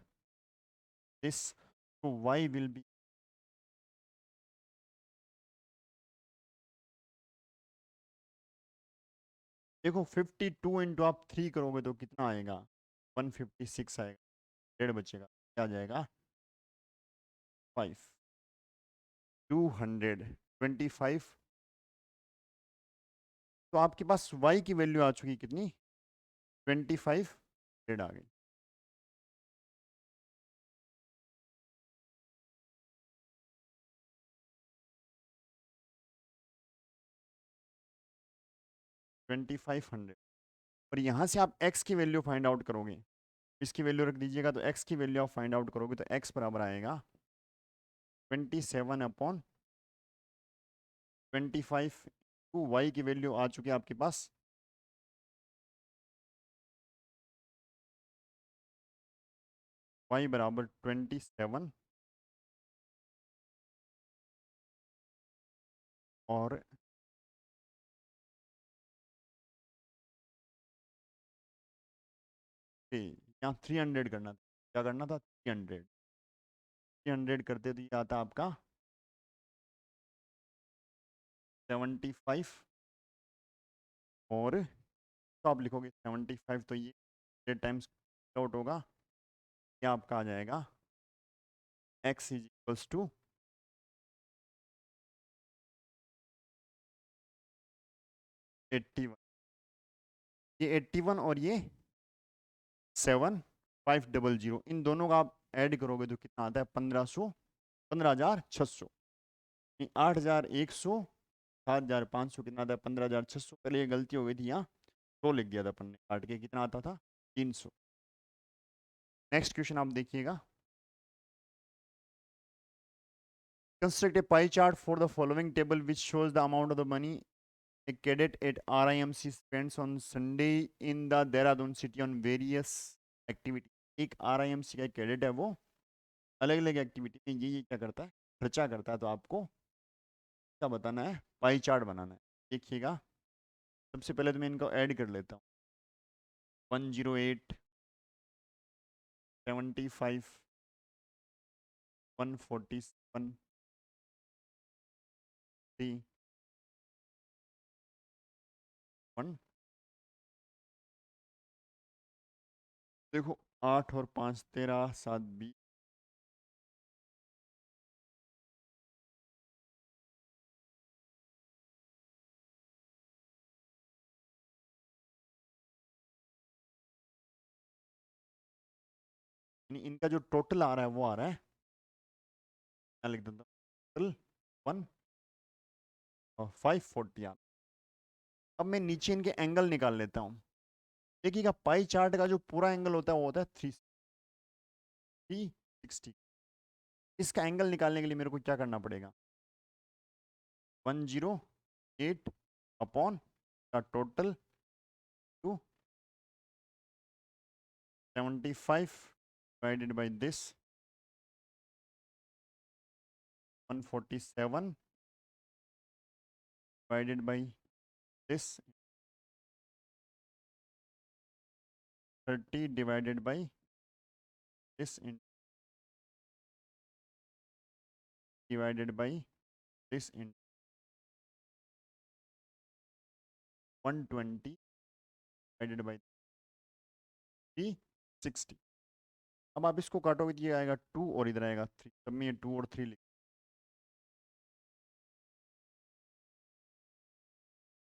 दिस, तो वाई विल बी, देखो 52 इंटू आप 3 करोगे तो कितना आएगा, 156 आएगा, डेढ़ बचेगा, क्या आ जाएगा 5, 225। तो आपके पास y की वैल्यू आ चुकी कितनी, 25 डेढ़ आ गई। Twenty five hundred. और यहाँ से आप x की वैल्यू फाइंड आउट करोगे, इसकी वैल्यू रख दीजिएगा, तो x की वैल्यू आप फाइंड आउट करोगे तो x बराबर आएगा 27/25। टू वाई की वैल्यू आ चुकी है आपके पास, y बराबर 27, और यहाँ 300 करना था, क्या करना था, 300, 300 करते तो ये आता आपका 75, और तो आप लिखोगे 75, तो ये टाइम्स आउट होगा, ये आपका आ जाएगा x इज इक्वल्स टू 81। ये 81 और ये 7500, इन दोनों का आप ऐड करोगे तो कितना आता है, 1500, 15,600, 8,100, 7,500, कितना आता है 15,600। पहले ये गलती हो गई थी, यहाँ तो लिख दिया था अपन ने काट के, कितना आता था 300। नेक्स्ट क्वेश्चन आप देखिएगा, construct A pie chart for the following table which shows the amount of the money a cadet at RIMC spends on Sunday in the Dehradun city on various activity। एक RIMC का cadet है, वो अलग अलग activity में ये क्या करता है, खर्चा करता है। तो आपको क्या बताना है, पाई चार्ट बनाना है। देखिएगा सबसे पहले तो मैं इनको ऐड कर लेता हूँ, 108, 75, 147, 3, 1। देखो 8 और 5 13, 7 20, यानी इनका जो टोटल आ रहा है वो आ रहा है, क्या लिख देता हूँ, टोटल 1 और 540 आ। अब मैं नीचे इनके एंगल निकाल लेता हूँ। देखिएगा पाई चार्ट का जो पूरा एंगल होता है वो होता है 360। इसका एंगल निकालने के लिए मेरे को क्या करना पड़ेगा, 108 अपॉन का total 275 divided by this 147 divided by this 30 divided by this divided by this in 120 divided by 360। अब आप इसको काटोगे तो ये आएगा 2 और इधर आएगा 3, तब मैं ये 2 और 3 लिख,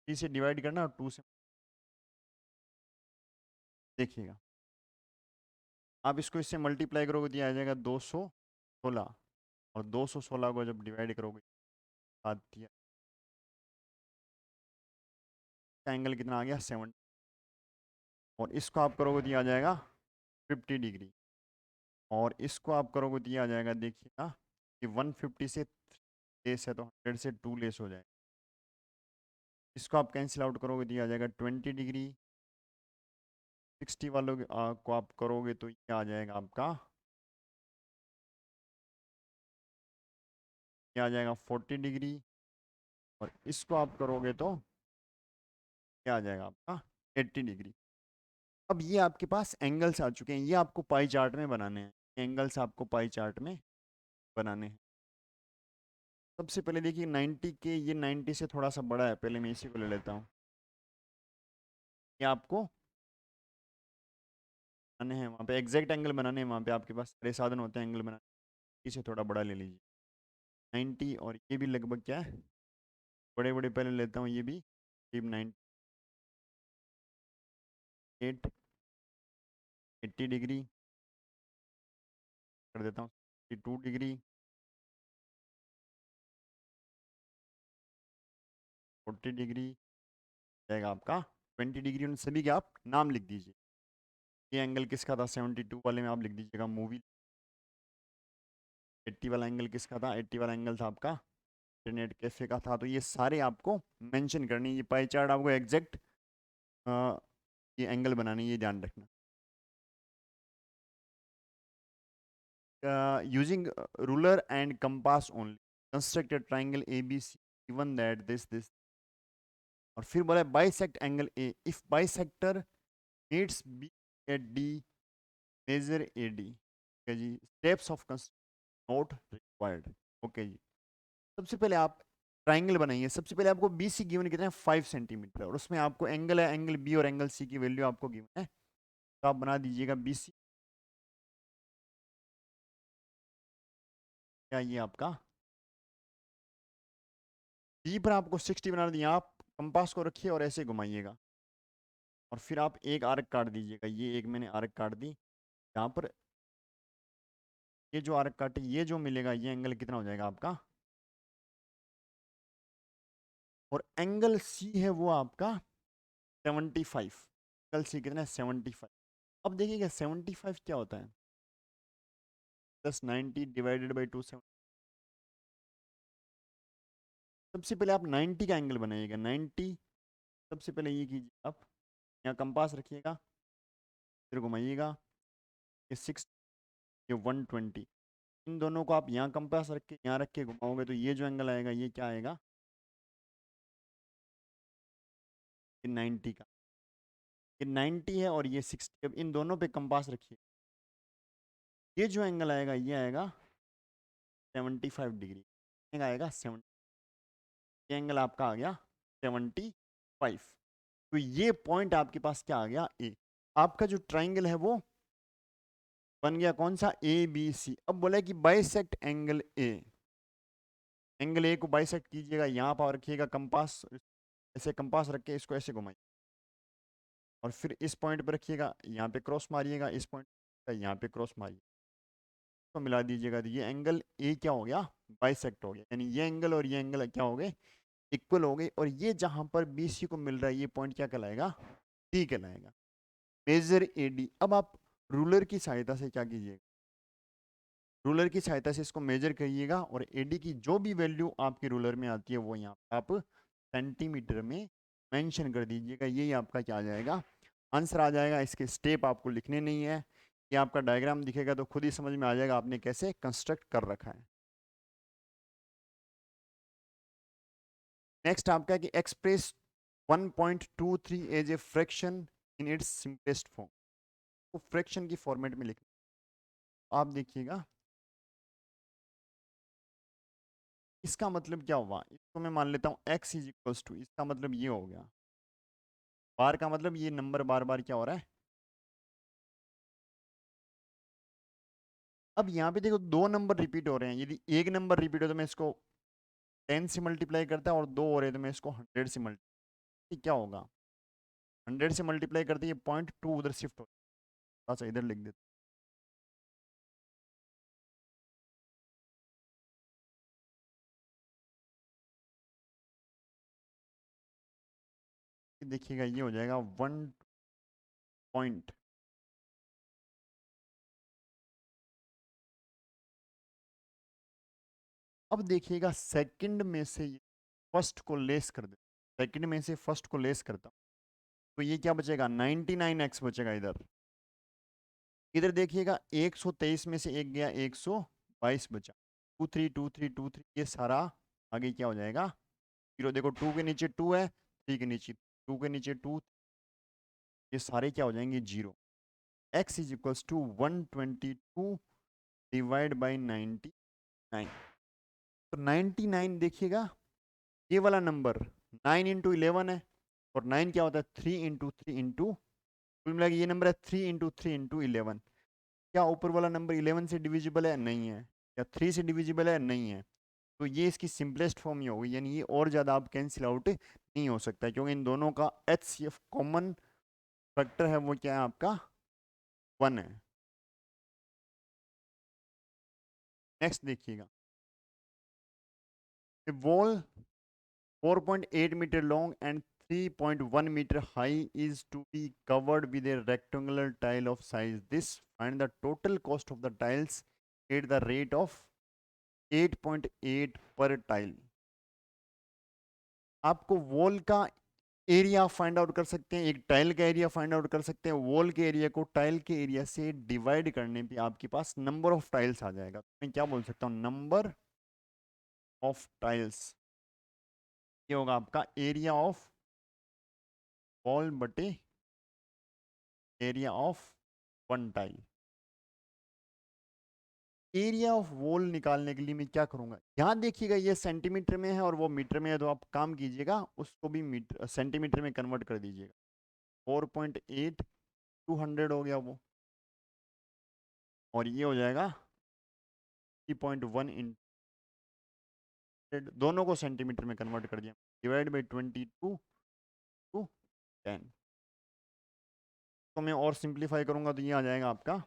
3 से डिवाइड करना और 2 से, देखिएगा आप इसको इससे मल्टीप्लाई करोगे तो ये आ जाएगा 216, और 216 को जब डिवाइड करोगे साथ दिया, एंगल कितना आ गया 70, और इसको आप करोगे तो ये आ जाएगा 50 डिग्री, और इसको आप करोगे तो ये आ जाएगा, देखिएगा कि 150 से लेस है तो 100 से 2 लेस हो जाएगा। इसको आप कैंसिल आउट करोगे तो ये आ जाएगा 20 डिग्री। 60 वालों को आप करोगे तो ये आ जाएगा आपका, ये आ जाएगा 40 डिग्री, और इसको आप करोगे तो क्या आ जाएगा आपका 80 डिग्री। अब ये आपके पास एंगल्स आ चुके हैं, ये आपको पाई चार्ट में बनाने हैं, एंगल्स आपको पाई चार्ट में बनाने हैं। सबसे पहले देखिए 90 के, ये 90 से थोड़ा सा बड़ा है, पहले मैं इसी को ले लेता हूँ। ये आपको बनाने हैं, वहाँ पे एग्जैक्ट एंगल बनाने हैं, वहाँ पे आपके पास सारे साधन होते हैं एंगल बनाने, इसे थोड़ा बड़ा ले लीजिए 90, और ये भी लगभग क्या है, बड़े बड़े पहले लेता हूँ, ये भी 98 80 डिग्री कर देता हूँ, 2 डिग्री 40 डिग्री जाएगा आपका 20 डिग्री। उन सभी के आप नाम लिख दीजिए। ये एंगल किसका था, 72 वाले में आप लिख दीजिएगा मूवी। 80 वाला एंगल किसका था, 80 वाला एंगल था आपका इंटरनेट कैफे का था। तो ये सारे आपको मेंशन करनी है, ये पाई चार्ट आपको एग्जैक्ट ये एंगल बनानी है, ये ध्यान रखना। Using ruler and compass only construct a triangle A B C given that this, और फिर बोला bisect angle A if bisector needs B at D measure A D. Okay जी, steps of not required. Okay जी, सबसे पहले आप triangle बनाइए। सबसे पहले आपको बी सी गिवन कितना है 5 सेंटीमीटर, और उसमें आपको एंगल है, एंगल बी और एंगल सी की वैल्यू आपको गिवन है, तो आप बना दीजिएगा बी सी, क्या ये आपका बी पर आपको 60 बना दिया। आप कंपास को रखिए और ऐसे घुमाइएगा, और फिर आप एक आर्क काट दीजिएगा। ये एक मैंने आर्क काट दी, यहाँ पर ये जो आर्क काटे, ये जो मिलेगा ये एंगल कितना हो जाएगा आपका, और एंगल सी है वो आपका 75। एंगल सी कितना है 75। अब देखिएगा 75 क्या होता है, प्लस 90 डिवाइडेड बाई 270। सबसे पहले आप 90 का एंगल बनाइएगा, 90। सबसे पहले ये कीजिए, आप यहाँ कंपास रखिएगा, फिर घुमाइएगा, ये 6, ये 120। इन दोनों को आप यहाँ कंपास रख के यहाँ रख के घुमाओगे तो ये जो एंगल आएगा ये क्या आएगा, ये 90 का, ये 90 है और ये 60। अब इन दोनों पे कंपास रखिए, ये जो एंगल आएगा ये आएगा 75 डिग्री, आएगा 70, ये एंगल आपका आ गया 75। तो ये पॉइंट आपके पास क्या आ गया, ए। आपका जो ट्राइंगल है वो बन गया कौन सा, ए बी सी। अब बोला कि bisect angle A, angle A को बाइसेक्ट कीजिएगा, यहाँ पर रखिएगा कंपास, ऐसे कंपास रख के इसको ऐसे घुमाइए, और फिर इस पॉइंट पर रखिएगा, यहाँ पे क्रॉस मारिएगा, इस पॉइंट यहाँ पे क्रॉस मारिए, इसको मिला दीजिएगा तो ये एंगल ए क्या हो गया, बाइसेक्ट हो गया, यानी ये एंगल और ये एंगल क्या हो गए, इक्वल हो गए। और ये जहां पर बीसी को मिल रहा है ये पॉइंट क्या कहलाएगा, डी कहलाएगा। Measure AD. अब आप रूलर की सहायता से क्या कीजिएगा, रूलर की सहायता से इसको मेजर करिएगा और एडी की जो भी वैल्यू आपके रूलर में आती है वो यहाँ पे आप सेंटीमीटर में मेंशन कर दीजिएगा। यही आपका क्या आ जाएगा, आंसर आ जाएगा। इसके स्टेप आपको लिखने नहीं है, ये आपका डायग्राम दिखेगा तो खुद ही समझ में आ जाएगा आपने कैसे कंस्ट्रक्ट कर रखा है। नेक्स्ट आपका है कि express 1.23 as a fraction in its simplest form. तो फ्रैक्शन की फॉर्मेट में लिख, आप देखिएगा इसका मतलब क्या हुआ, इसको मैं मान लेता हूँ x इज इक्वल्स टू, इसका मतलब ये हो गया, बार का मतलब ये नंबर बार बार क्या हो रहा है। अब यहाँ पे देखो दो नंबर रिपीट हो रहे हैं, यदि एक नंबर रिपीट हो तो मैं इसको 10 से मल्टीप्लाई करता हूँ और दो हो रहे तो मैं इसको 100 से मल्टीप्लाई, क्या होगा 100 से मल्टीप्लाई करते ये 0.2 उधर शिफ्ट हो, अच्छा इधर लिख देते। देखिएगा ये हो जाएगा 1 पॉइंट, अब देखिएगा सेकंड में से फर्स्ट को लेस कर दे, सेकंड में से फर्स्ट को लेस करता हूँ तो ये क्या बचेगा 99x बचेगा इधर। इधर देखिएगा 123 में से एक गया 122 बचा, 2 3 2 3 2 3, ये सारा आगे क्या हो जाएगा जीरो। देखो 2 के नीचे 2 है, 3 के नीचे 2 के नीचे 2, ये सारे क्या हो जाएंगे zero. x is equals to 122 divide by 99। तो 99 देखिएगा ये वाला नंबर 9 इंटू 11 है, और 9 क्या होता है 3 इंटू 3 इंटू, कुल मिला के ये नंबर है 3 इंटू 3 इंटू 11। क्या ऊपर वाला नंबर 11 से डिविजिबल है, नहीं है। क्या 3 से डिविजिबल है, नहीं है। तो ये इसकी सिंपलेस्ट फॉर्म ही होगी, यानी ये और ज़्यादा आप कैंसिल आउट नहीं हो सकता, क्योंकि इन दोनों का HCF कॉमन फैक्टर है वो क्या है आपका 1 है। नेक्स्ट देखिएगा, a wall 4.8 meter long and 3.1 meter high is to be covered with a rectangular tile of size this, find the total cost of the tiles at the rate of 8.8 पर tile. आपको wall का area find out कर सकते हैं, एक tile का area find out कर सकते हैं। वॉल के एरिया को टाइल के एरिया से डिवाइड करने पे आपके पास नंबर ऑफ टाइल्स आ जाएगा। तो मैं क्या बोल सकता हूँ, नंबर ऑफ टाइल्स, ये होगा आपका एरिया ऑफ वॉल बटे area of one tile. Area of wall निकालने के लिए मैं क्या करूंगा, यहाँ देखिएगा ये सेंटीमीटर में है और वो मीटर में है, तो आप काम कीजिएगा उसको भी मीटर सेंटीमीटर में कन्वर्ट कर दीजिएगा। 4.8 200 हो गया वो, और ये हो जाएगा 3.1 इन, दोनों को सेंटीमीटर में कन्वर्ट कर दिया, डिवाइड बाई 22 टू 10। तो मैं और सिंप्लीफाई करूंगा तो ये आ जाएगा आपका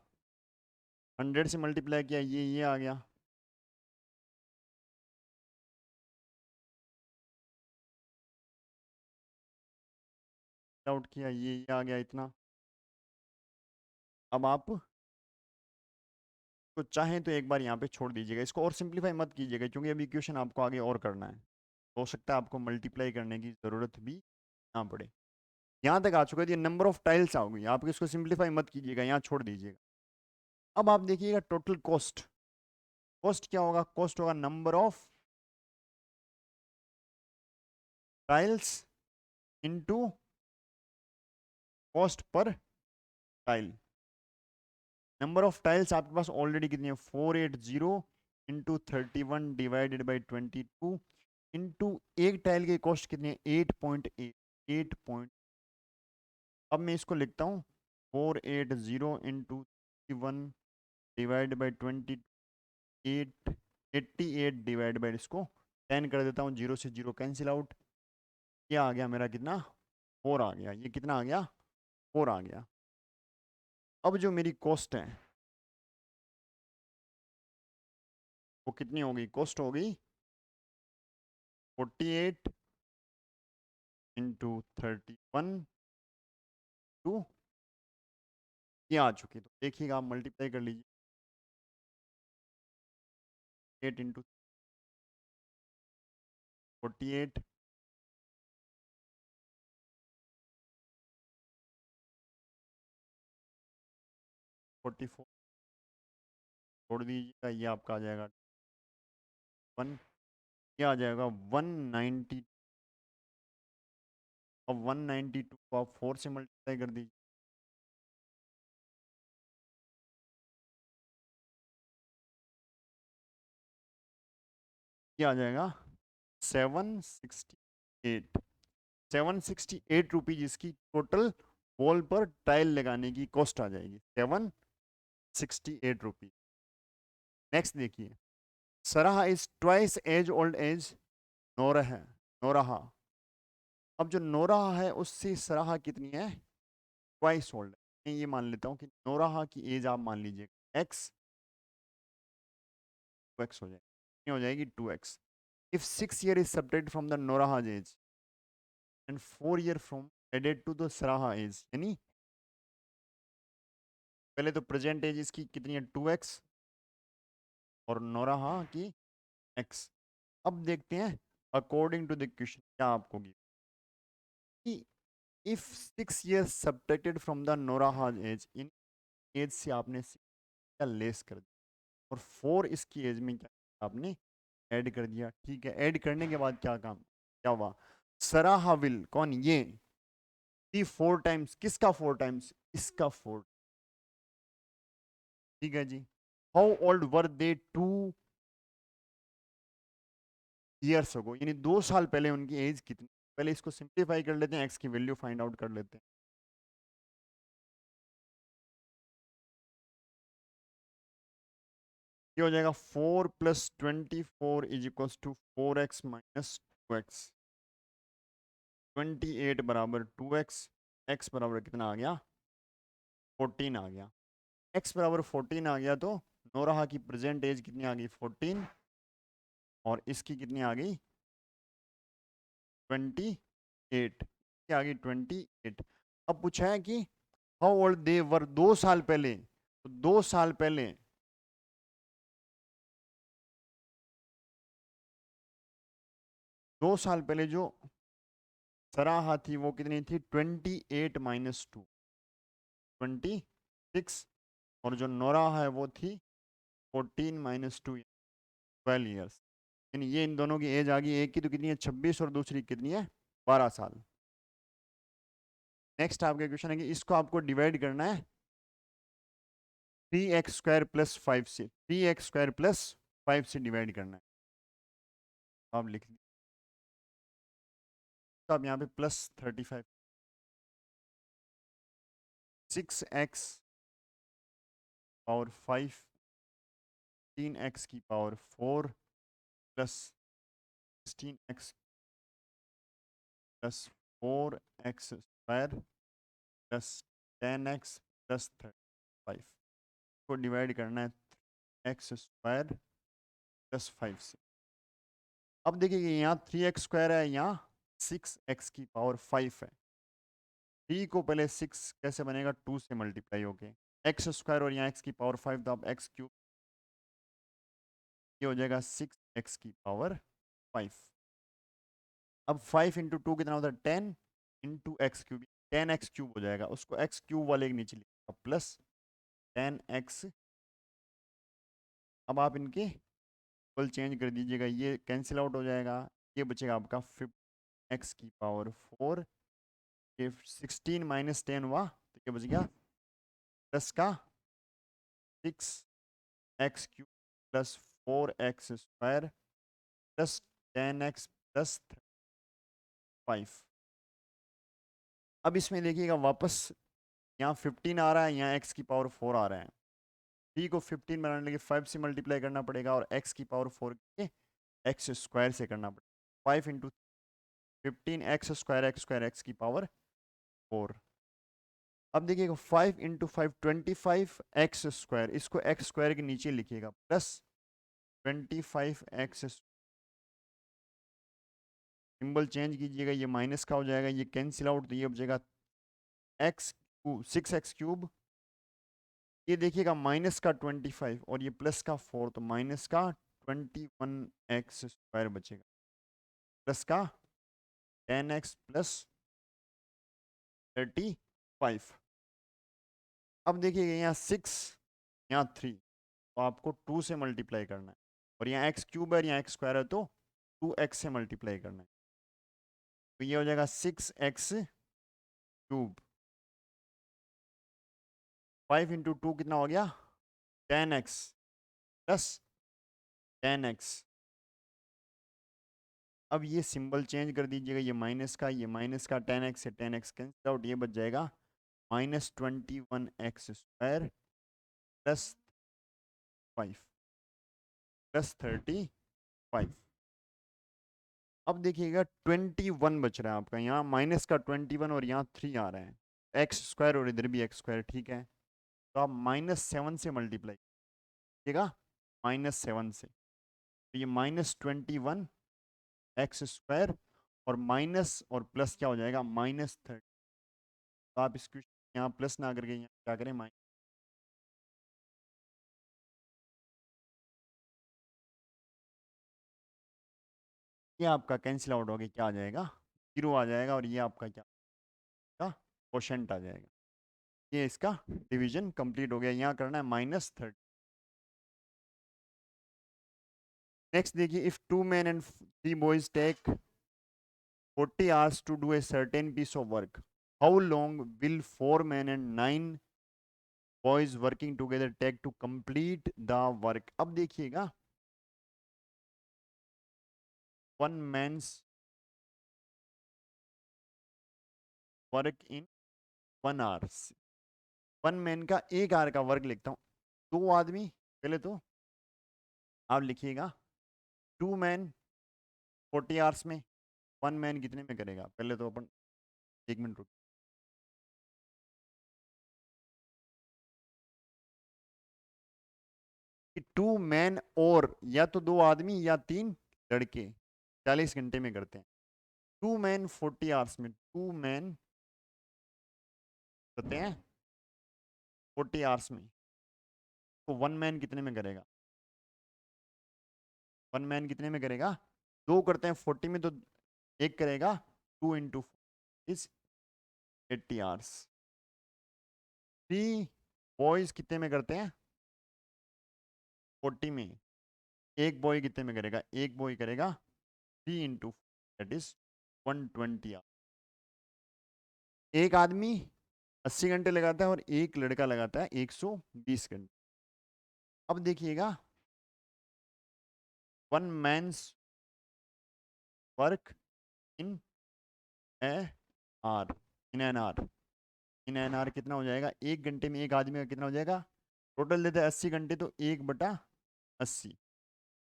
100 से मल्टीप्लाई किया ये आ गया, आउट किया ये आ गया इतना। अब आप तो चाहें तो एक बार यहाँ पे छोड़ दीजिएगा, इसको और सिंप्लीफाई मत कीजिएगा, क्योंकि अभी इक्वेशन आपको आगे और करना है, हो सकता है आपको मल्टीप्लाई करने की ज़रूरत भी ना पड़े। यहाँ तक आ चुका है, ये नंबर ऑफ टाइल्स आ गई, आप इसको सिंप्लीफाई मत कीजिएगा, यहाँ छोड़ दीजिएगा। अब आप देखिएगा टोटल कॉस्ट, कॉस्ट क्या होगा, कॉस्ट होगा number of tiles into cost per tile. Number of tiles आपके पास ऑलरेडी कितनी है 480 इंटू 31 डिवाइडेड बाई 22 इंटू एक टाइल की कॉस्ट कितनी है 8.8, 8 पॉइंट। अब मैं इसको लिखता हूँ 480 into 31 divide by 28, 88 divide by इसको 10 कर देता हूँ, जीरो से जीरो कैंसिल आउट, ये आ गया मेरा कितना 4 आ गया, ये कितना आ गया 4 आ गया। अब जो मेरी कॉस्ट है वो कितनी होगी, कॉस्ट होगी 48 इंटू 31 टू, ये आ चुकी। तो देखिएगा आप मल्टीप्लाई कर लीजिए, 8 इंटू 48 44 छोड़ दीजिएगा, ये आपका आ जाएगा 1, ये आ जाएगा 190। अब 192 को आप 4 से मल्टीप्लाई कर दीजिए, ये आ जाएगा 768। 768 रुपीज इसकी टोटल वॉल पर टाइल लगाने की कॉस्ट आ जाएगी, 768 रुपीज। नेक्स्ट देखिए, Sarah is twice as old as Nora है, नोराहा। अब जो नोराहा है उससे सराहा कितनी है, ट्वाइस ओल्ड। मैं ये मान लेता हूँ कि नोराहा की एज आप मान लीजिए एक्स, 2x हो जाएगी, कितनी हो जाएगी 2x। If 6 year is subtracted from the नोराहा age and 4 year from added to the सराहा एज, यानी पहले तो प्रेजेंट एज इसकी कितनी है 2x और नोराहा की x। अब देखते हैं अकॉर्डिंग टू द क्वेश्चन क्या आपको कि if 6 year subtracted from the नोराहा एज, इन एज से आपने 6 का लेस कर दिया और 4 इसकी एज में क्या आपने ऐड कर दिया। ठीक है, ऐड करने के बाद क्या काम, क्या हुआ, सराहा विल, कौन ये, 4 टाइम्स, किसका 4 टाइम्स, इसका 4। ठीक है जी। How old were they 2 years ago, यानी 2 साल पहले उनकी एज कितनी। पहले इसको सिंप्लीफाई कर लेते हैं, एक्स की वैल्यू फाइंड आउट कर लेते हैं। ये हो जाएगा 4 + 24 is equal to 4x minus 2x। 28 बराबर 2x, x बराबर कितना आ गया 14 आ गया। x बराबर 14 आ गया तो नोराहा की प्रेजेंट एज कितनी आ गई 14 और इसकी कितनी आ गई 28, क्या आ गई 28। अब पूछा है कि हाउ ओल्ड दे वर, 2 साल पहले, तो 2 साल पहले 2 साल पहले जो सराहा थी वो कितनी थी 28 माइनस 2, 26। और जो नोराहा है वो थी 14 - 2, 12 ईयर्स। यानी ये इन दोनों की एज आ गई, एक की तो कितनी है 26 और दूसरी कितनी है 12 साल। नेक्स्ट आपका क्वेश्चन है कि इसको आपको डिवाइड करना है 3x² + 5 से, 3x² + 5 से डिवाइड करना है। आप लिख लीजिए, तो आप यहाँ पे +35, 6x⁵, 3x⁴ plus 16x plus 4x² plus 10x + 35 को डिवाइड करना है x² + 5 से। अब देखिए यहाँ 3x² है, यहाँ 6x⁵ है। 3 को पहले 6 कैसे बनेगा 2 से मल्टीप्लाई होके, x² और यहाँ x⁵ तो आप x³, ये हो जाएगा 6x⁵। अब 5 इंटू 2 कितना होता है 10 इंटू x³, 10x³ हो जाएगा, उसको x³ वाले के नीचे लिखा प्लस 10x। अब आप इनके इक्वल चेंज कर दीजिएगा, ये कैंसिल आउट हो जाएगा, ये बचेगा आपका 5x⁴। ये 16 - 10 हुआ तो ये बच गया प्लस का 6x³ plus 4x² plus 10x plus 5। अब इसमें देखिएगा वापस यहाँ 15 आ रहा है, यहाँ x⁴ आ रहा है। 3 को 15 बनाने के लिए 5 से मल्टीप्लाई करना पड़ेगा और x⁴ के x² से करना पड़ेगा। 5 इंटू 15 x², अब देखिएगा 5 इंटू 5 25 x², इसको x² के नीचे लिखिएगा प्लस 25x, सिंबल चेंज कीजिएगा, ये माइनस का हो जाएगा, ये कैंसिल आउट, तो ये हो जाएगा एक्स 6x3। ये देखिएगा माइनस का 25 और ये प्लस का 4, तो माइनस का 21x² बचेगा, प्लस का 10x प्लस 35। अब देखिएगा यहाँ 6, यहाँ 3, तो आपको 2 से मल्टीप्लाई करना है, और यहाँ x³ है, यहाँ x² है, तो 2x से मल्टीप्लाई करना है, तो ये हो जाएगा 6x³। 5 इंटू 2 कितना हो गया, 10x प्लस 10x। अब ये सिंबल चेंज कर दीजिएगा, ये माइनस का 10x से 10x कैंसिल आउट, ये बच जाएगा -21x² प्लस 5 प्लस 35। अब देखिएगा 21 बच रहा है आपका, यहाँ माइनस का 21 और यहाँ 3 आ रहा है, x² और इधर भी x², ठीक है, तो आप -7 से मल्टीप्लाई कीजिएगा, -7 से, तो ये -21x² और माइनस और प्लस क्या हो जाएगा, -30। तो आप इसको यहाँ प्लस ना करके यहाँ क्या करें, माइनस, ये आपका कैंसिल आउट हो गया, क्या आ जाएगा, 0 आ जाएगा, और ये आपका क्या का क्वोशंट आ जाएगा। ये इसका डिवीजन कंप्लीट हो गया, यहाँ करना है -30। नेक्स्ट देखिए, if 2 men and 3 boys take 40 hours to do a certain piece of work, how long will 4 men and 9 boys working together take to complete the work? अब देखिएगा, 1 man's work in 1 hour, 1 man का 1 our का work लिखता हूँ, 2 आदमी, पहले तो आप लिखिएगा 2 मैन 40 आवर्स में, 1 मैन कितने में करेगा, पहले तो अपन 1 मिनट रुक, 2 मैन और या तो 2 आदमी या 3 लड़के 40 घंटे में करते हैं, 2 मैन 40 आवर्स में, 2 मैन करते हैं 40 आवर्स में, तो 1 मैन कितने में करेगा, 1 मैन कितने में करेगा, 2 करते हैं 40 में, तो 1 करेगा, 2 इंटू इज 80 आवर्स। 3 बॉयज कितने में करते हैं, 40 में, एक बॉय कितने में करेगा, एक बॉय करेगा 3 इंटू, दैट इज 120 आवर्स। एक आदमी 80 घंटे लगाता है और एक लड़का लगाता है 120 घंटे। अब देखिएगा, 1 man's work in a hour, in an hour, in an hour कितना हो जाएगा, एक घंटे में एक आदमी का कितना हो जाएगा, टोटल देते हैं 80 घंटे, तो 1/80,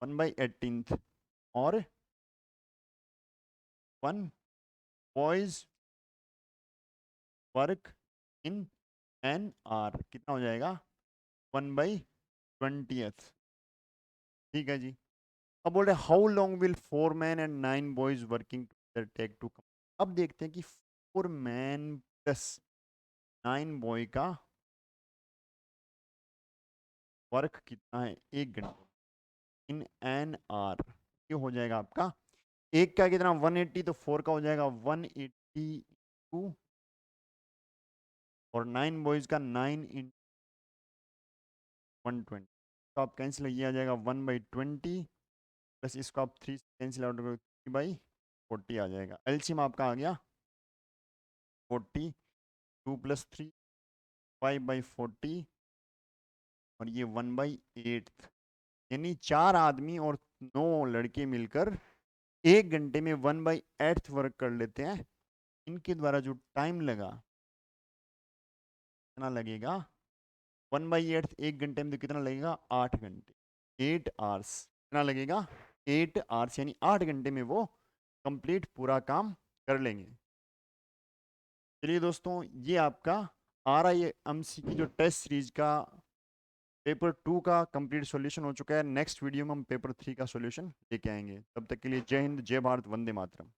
1/18, और 1 boys work in an hour कितना हो जाएगा, 1/20। ठीक है जी। अब बोल रहे how long will 4 man and 9 boys working take to, अब देखते हैं कि 4 मैन प्लस 9 बॉय का वर्क कितना है, 1 घंटे इन एन आर, ये हो जाएगा आपका, एक का कितना 180, तो 4 का हो जाएगा 182, और 9 बॉयज का 9 इन 120, तो आप कैंसिल, ये आ जाएगा 1/20, प्लस इसको आप 3 कैंसिल आउट करो, 3/40 आ जाएगा, एलसीएम आपका आ गया 40, 2 + 3 5/40, और ये 1/8, यानी 4 आदमी और 9 लड़के मिलकर 1 घंटे में 1/8 वर्क कर लेते हैं। इनके द्वारा जो टाइम लगा कितना लगेगा, 1/8 1 घंटे में, तो कितना लगेगा, 8 घंटे, 8 आवर्स, कितना लगेगा, 8 आवर्स, यानी 8 घंटे में वो कंप्लीट पूरा काम कर लेंगे। चलिए दोस्तों, ये आपका RIMC की जो टेस्ट सीरीज का पेपर 2 का कंप्लीट सॉल्यूशन हो चुका है। नेक्स्ट वीडियो में हम पेपर 3 का सॉल्यूशन लेके आएंगे। तब तक के लिए जय हिंद, जय भारत, वंदे मातरम।